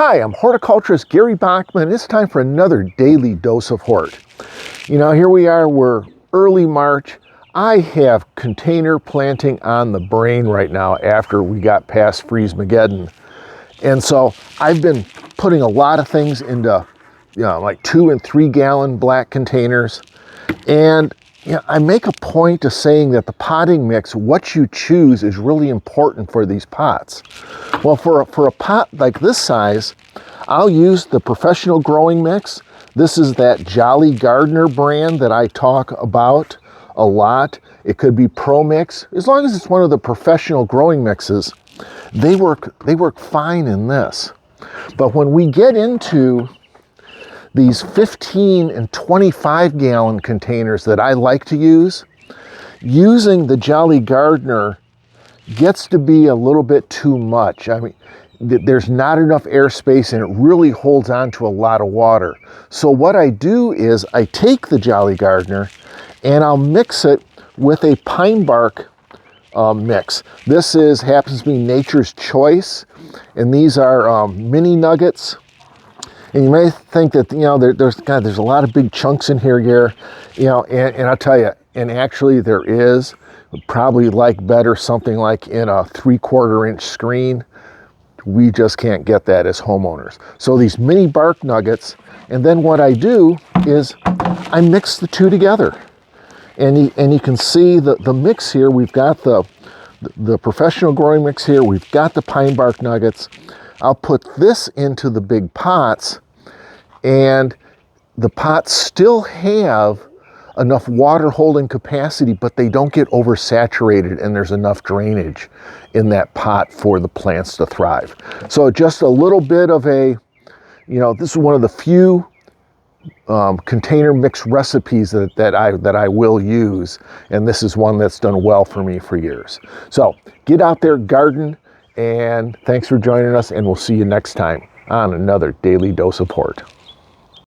Hi, I'm horticulturist Gary Bachman. It's time for another daily dose of hort. Here we are, we're early March. I have container planting on the brain right now after we got past Freeze-mageddon. And so I've been putting a lot of things into, like 2 and 3 gallon black containers. And I make a point of saying that the potting mix, what you choose, is really important for these pots. Well, for a pot like this size, I'll use the professional growing mix. This is that Jolly Gardener brand that I talk about a lot. It could be Pro Mix. As long as it's one of the professional growing mixes, they work fine in this. But when we get into these 15 and 25 gallon containers that I like to use, using the Jolly Gardener gets to be a little bit too much. I mean, there's not enough airspace and it really holds on to a lot of water. So what I do is I take the Jolly Gardener and I'll mix it with a pine bark mix. This happens to be Nature's Choice, and these are mini nuggets. And you may think that, there's a lot of big chunks in here, Gare, and I'll tell you, and actually there is. Probably like better something like in a 3/4 inch screen. We just can't get that as homeowners. So these mini bark nuggets, and then what I do is I mix the two together. And you can see the mix here. We've got the professional growing mix here. We've got the pine bark nuggets. I'll put this into the big pots, and the pots still have enough water holding capacity, but they don't get oversaturated and there's enough drainage in that pot for the plants to thrive. So just a little bit of this is one of the few container mix recipes that I will use, and this is one that's done well for me for years. So get out there, garden, and thanks for joining us, and we'll see you next time on another Daily Dose of Hort.